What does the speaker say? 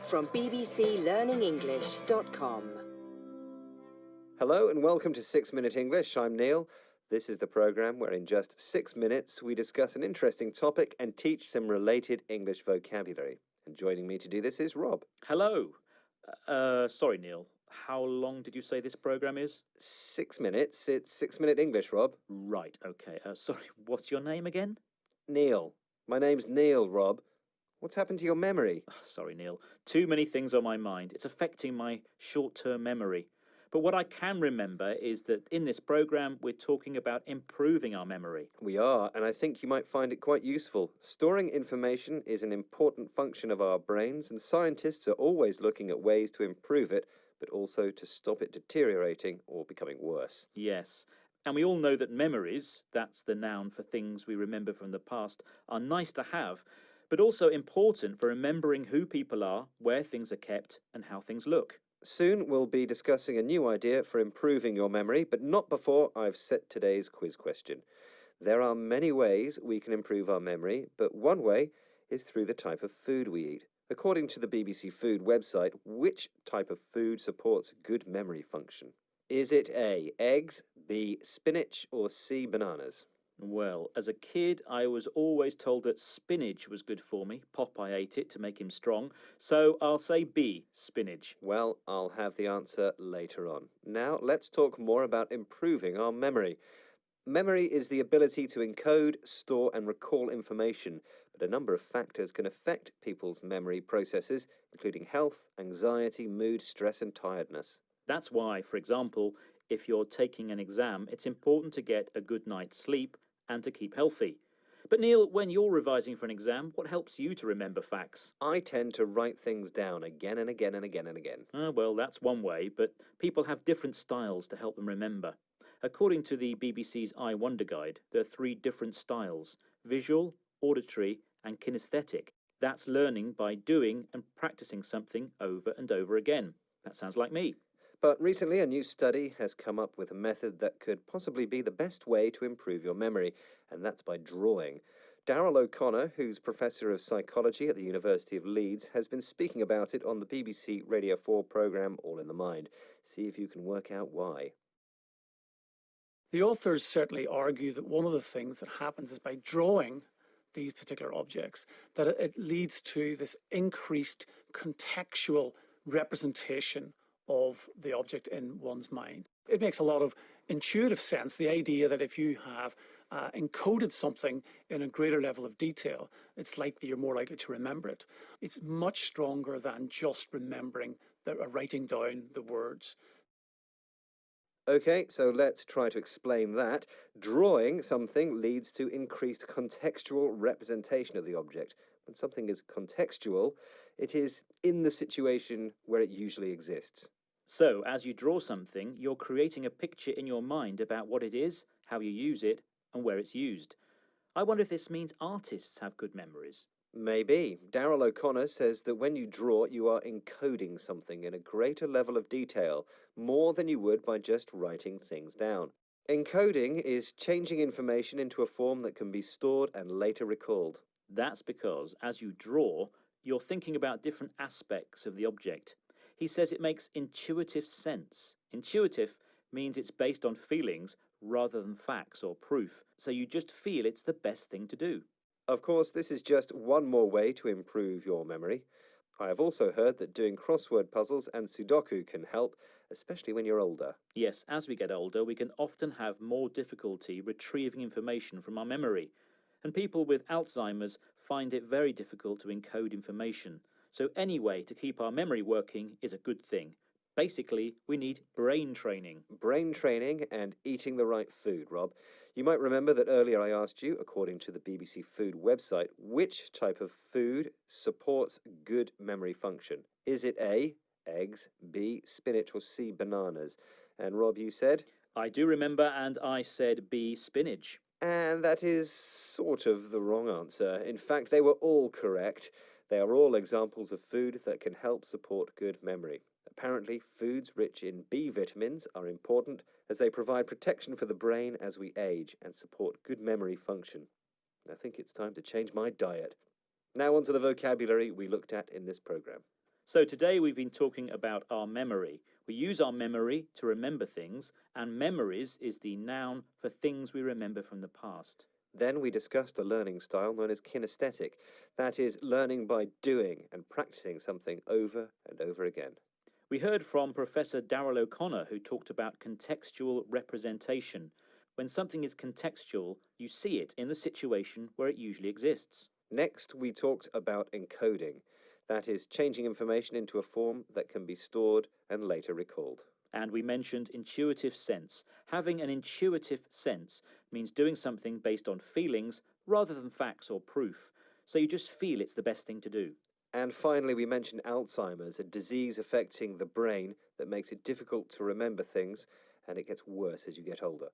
from bbclearningenglish.com. Hello and welcome to 6 Minute English. I'm Neil. This is the program where in just 6 minutes we discuss an interesting topic and teach some related English vocabulary. And joining me to do this is Rob. Hello. Sorry, Neil. How long did you say this program is? 6 minutes. It's 6 Minute English, Rob. Right, okay. Sorry, what's your name again? Neil. My name's Neil, Rob. What's happened to your memory? Sorry, Neil. Too many things on my mind. It's affecting my short-term memory. But what I can remember is that in this program we're talking about improving our memory. We are, and I think you might find it quite useful. Storing information is an important function of our brains, and scientists are always looking at ways to improve it, but also to stop it deteriorating or becoming worse. Yes. And we all know that memories, that's the noun for things we remember from the past, are nice to have, but also important for remembering who people are, where things are kept, and how things look. Soon we'll be discussing a new idea for improving your memory, but not before I've set today's quiz question. There are many ways we can improve our memory, but one way is through the type of food we eat. According to the BBC Food website, which type of food supports good memory function? Is it A, eggs, B, spinach, or C, bananas? Well, as a kid, I was always told that spinach was good for me. Popeye ate it to make him strong. So I'll say B, spinach. Well, I'll have the answer later on. Now, let's talk more about improving our memory. Memory is the ability to encode, store, and recall information, but a number of factors can affect people's memory processes, including health, anxiety, mood, stress, and tiredness. That's why, for example, if you're taking an exam, it's important to get a good night's sleep and to keep healthy. But Neil, when you're revising for an exam, what helps you to remember facts? I tend to write things down again and again and again and again. Well, that's one way, but people have different styles to help them remember. According to the BBC's I Wonder Guide, there are 3 different styles: visual, auditory, and kinesthetic. That's learning by doing and practicing something over and over again. That sounds like me. But recently, a new study has come up with a method that could possibly be the best way to improve your memory, and that's by drawing. Darryl O'Connor, who's Professor of Psychology at the University of Leeds, has been speaking about it on the BBC Radio 4 programme All in the Mind. See if you can work out why. The authors certainly argue that one of the things that happens is by drawing these particular objects, that it leads to this increased contextual representation of the object in one's mind. It makes a lot of intuitive sense, the idea that if you have encoded something in a greater level of detail, you're more likely to remember it. It's much stronger than just remembering, writing down the words. Okay, so let's try to explain that. Drawing something leads to increased contextual representation of the object. When something is contextual, it is in the situation where it usually exists. So, as you draw something, you're creating a picture in your mind about what it is, how you use it, and where it's used. I wonder if this means artists have good memories. Maybe. Darryl O'Connor says that when you draw, you are encoding something in a greater level of detail, more than you would by just writing things down. Encoding is changing information into a form that can be stored and later recalled. That's because, as you draw, you're thinking about different aspects of the object. He says it makes intuitive sense. Intuitive means it's based on feelings rather than facts or proof, so you just feel it's the best thing to do. Of course, this is just one more way to improve your memory. I have also heard that doing crossword puzzles and Sudoku can help, especially when you're older. Yes, as we get older, we can often have more difficulty retrieving information from our memory, and people with Alzheimer's find it very difficult to encode information. So any way to keep our memory working is a good thing. Basically, we need brain training. Brain training and eating the right food, Rob. You might remember that earlier I asked you, according to the BBC Food website, which type of food supports good memory function. Is it A, eggs, B, spinach, or C, bananas? And Rob, you said? I do remember, and I said B, spinach. And that is sort of the wrong answer. In fact, they were all correct. They are all examples of food that can help support good memory. Apparently, foods rich in B vitamins are important as they provide protection for the brain as we age and support good memory function. I think it's time to change my diet. Now on to the vocabulary we looked at in this program. So today we've been talking about our memory. We use our memory to remember things, and memories is the noun for things we remember from the past. Then we discussed a learning style known as kinesthetic, that is, learning by doing and practicing something over and over again. We heard from Professor Darrell O'Connor, who talked about contextual representation. When something is contextual, you see it in the situation where it usually exists. Next, we talked about encoding, that is, changing information into a form that can be stored and later recalled. And we mentioned intuitive sense. Having an intuitive sense means doing something based on feelings rather than facts or proof. So you just feel it's the best thing to do. And finally, we mentioned Alzheimer's, a disease affecting the brain that makes it difficult to remember things, and it gets worse as you get older.